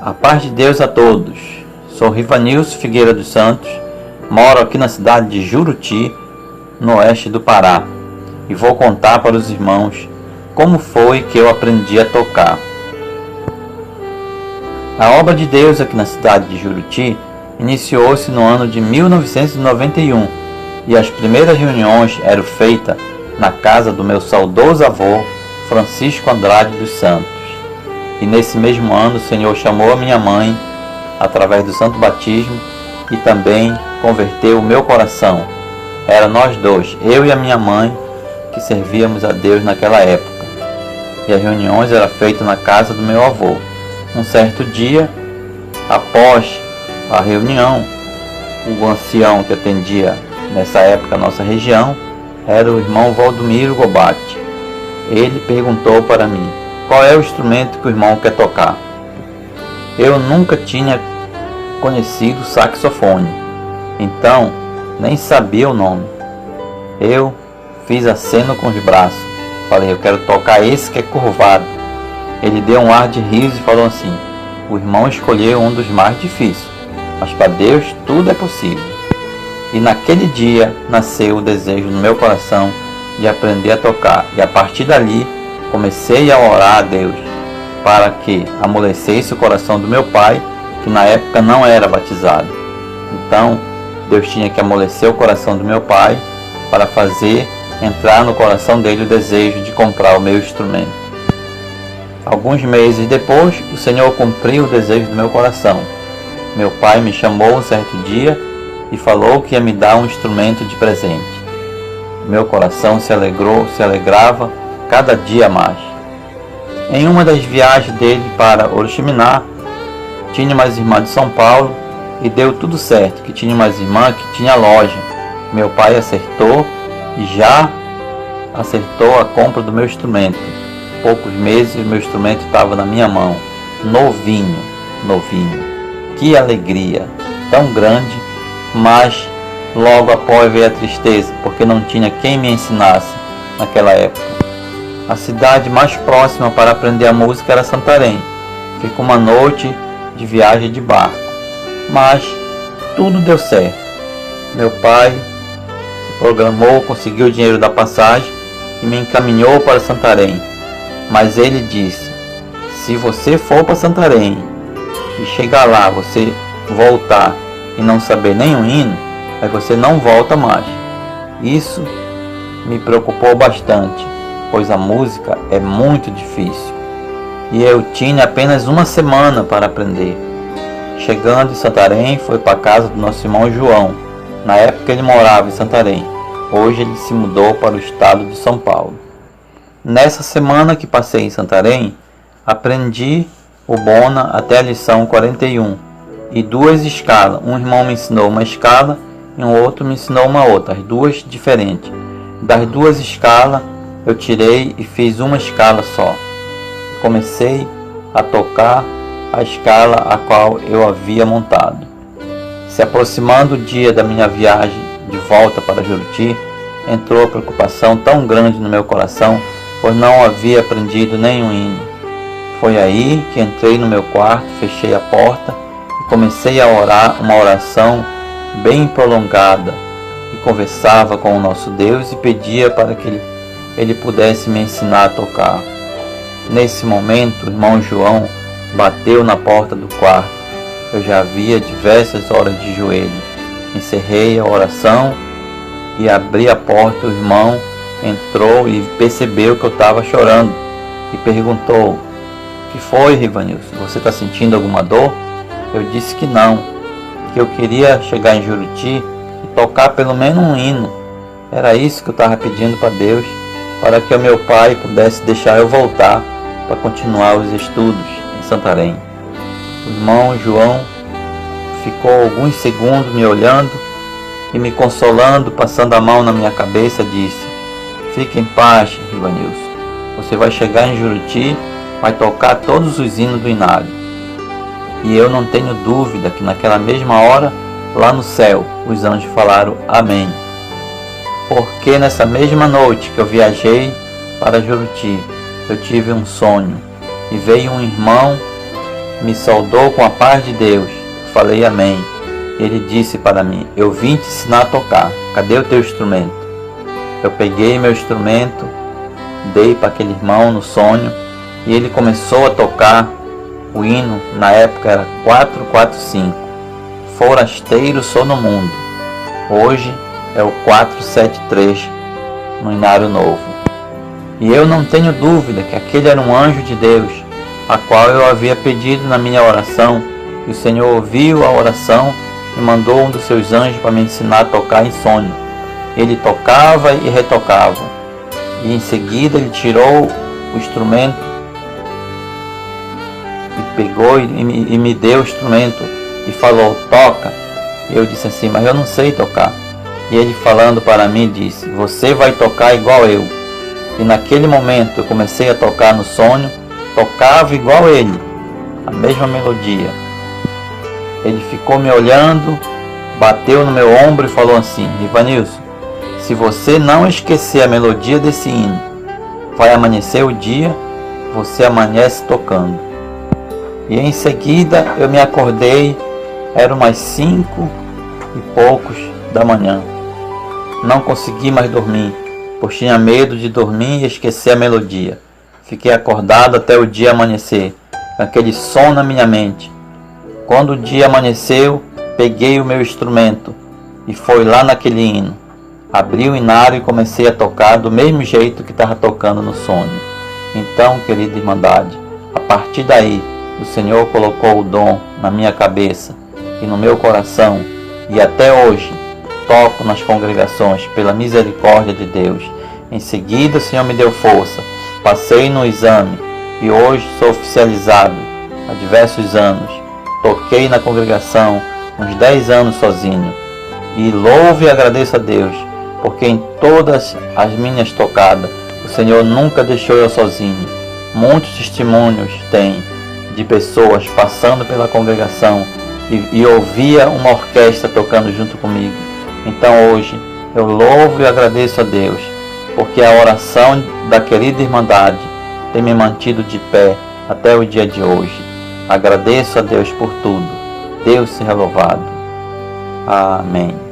A paz de Deus a todos. Sou Rivanilson Figueira dos Santos, moro aqui na cidade de Juruti, no oeste do Pará, e vou contar para os irmãos como foi que eu aprendi a tocar. A obra de Deus aqui na cidade de Juruti iniciou-se no ano de 1991 e as primeiras reuniões eram feitas na casa do meu saudoso avô Francisco Andrade dos Santos. E nesse mesmo ano o Senhor chamou a minha mãe através do santo batismo e também converteu o meu coração. Era nós dois, eu e a minha mãe, que servíamos a Deus naquela época. E as reuniões eram feitas na casa do meu avô. Um certo dia, após a reunião, o ancião que atendia nessa época a nossa região era o irmão Valdomiro Gobate. Ele perguntou para mim: qual é o instrumento que o irmão quer tocar? Eu nunca tinha conhecido o saxofone, então nem sabia o nome. Eu fiz aceno com os braços, falei: eu quero tocar esse que é curvado. Ele deu um ar de riso e falou assim: o irmão escolheu um dos mais difíceis, mas para Deus tudo é possível. E naquele dia nasceu o desejo no meu coração de aprender a tocar, e a partir dali comecei a orar a Deus para que amolecesse o coração do meu pai, que na época não era batizado. Então Deus tinha que amolecer o coração do meu pai para fazer entrar no coração dele o desejo de comprar o meu instrumento. Alguns meses depois, o Senhor cumpriu o desejo do meu coração. Meu pai me chamou um certo dia e falou que ia me dar um instrumento de presente. Meu coração se alegrava cada dia mais. Em uma das viagens dele para Oriximiná, tinha umas irmãs de São Paulo e deu tudo certo, que tinha umas irmãs que tinha loja. Meu pai acertou e já acertou a compra do meu instrumento. Poucos meses o meu instrumento estava na minha mão, novinho. Que alegria tão grande, mas logo após veio a tristeza, porque não tinha quem me ensinasse naquela época. A cidade mais próxima para aprender a música era Santarém. Ficou uma noite de viagem de barco, mas tudo deu certo. Meu pai se programou, conseguiu o dinheiro da passagem e me encaminhou para Santarém. Mas ele disse: se você for para Santarém e chegar lá, você voltar e não saber nenhum hino, aí você não volta mais. Isso me preocupou bastante, pois a música é muito difícil e eu tinha apenas uma semana para aprender. Chegando em Santarém, foi para a casa do nosso irmão João. Na época ele morava em Santarém, hoje ele se mudou para o estado de São Paulo. Nessa semana que passei em Santarém, aprendi o bona até a lição 41 e duas escalas. Um irmão me ensinou uma escala e um outro me ensinou uma outra, as duas diferentes. Das duas escalas eu tirei e fiz uma escala só. Comecei a tocar a escala a qual eu havia montado. Se aproximando o dia da minha viagem de volta para Juruti, entrou a preocupação tão grande no meu coração, pois não havia aprendido nenhum hino. Foi aí que entrei no meu quarto, fechei a porta e comecei a orar uma oração bem prolongada e conversava com o nosso Deus e pedia para que ele pudesse me ensinar a tocar. Nesse momento, o irmão João bateu na porta do quarto. Eu já havia diversas horas de joelho. Encerrei a oração e abri a porta. O irmão entrou e percebeu que eu estava chorando e perguntou: o que foi, Rivanilson? Você está sentindo alguma dor? Eu disse que não, que eu queria chegar em Juruti e tocar pelo menos um hino. Era isso que eu estava pedindo para Deus, para que o meu pai pudesse deixar eu voltar para continuar os estudos em Santarém. O irmão João ficou alguns segundos me olhando e me consolando, passando a mão na minha cabeça, disse: fique em paz, Rivanilson. Você vai chegar em Juruti, vai tocar todos os hinos do Inário. E eu não tenho dúvida que naquela mesma hora, lá no céu, os anjos falaram amém. Porque nessa mesma noite que eu viajei para Juruti, eu tive um sonho e veio um irmão me saudou com a paz de Deus. Falei amém. Ele disse para mim: eu vim te ensinar a tocar. Cadê o teu instrumento? Eu peguei meu instrumento, dei para aquele irmão no sonho e ele começou a tocar o hino. Na época era 445. Forasteiro sou no mundo. Hoje é o 473 no Inário Novo. E eu não tenho dúvida que aquele era um anjo de Deus, a qual eu havia pedido na minha oração, e o Senhor ouviu a oração e mandou um dos seus anjos para me ensinar a tocar em sonho. Ele tocava e retocava, e em seguida ele tirou o instrumento e pegou e me deu o instrumento e falou: toca. E eu disse assim: mas eu não sei tocar. E ele, falando para mim, disse: você vai tocar igual eu. E naquele momento eu comecei a tocar no sonho, tocava igual ele, a mesma melodia. Ele ficou me olhando, bateu no meu ombro e falou assim: Ivanilson, se você não esquecer a melodia desse hino, vai amanhecer o dia, você amanhece tocando. E em seguida eu me acordei, eram umas 5 e poucos da manhã. Não consegui mais dormir, pois tinha medo de dormir e esquecer a melodia. Fiquei acordado até o dia amanhecer, com aquele som na minha mente. Quando o dia amanheceu, peguei o meu instrumento e foi lá naquele hino. Abri o inário e comecei a tocar do mesmo jeito que estava tocando no sonho. Então, querida Irmandade, a partir daí, o Senhor colocou o dom na minha cabeça e no meu coração, e até hoje toco nas congregações pela misericórdia de Deus. Em seguida o Senhor me deu força, passei no exame e hoje sou oficializado há diversos anos. Toquei na congregação uns 10 anos sozinho e louvo e agradeço a Deus, porque em todas as minhas tocadas o Senhor nunca deixou eu sozinho. Muitos testemunhos tem de pessoas passando pela congregação e ouvia uma orquestra tocando junto comigo. Então hoje eu louvo e agradeço a Deus, porque a oração da querida Irmandade tem me mantido de pé até o dia de hoje. Agradeço a Deus por tudo. Deus seja louvado. Amém.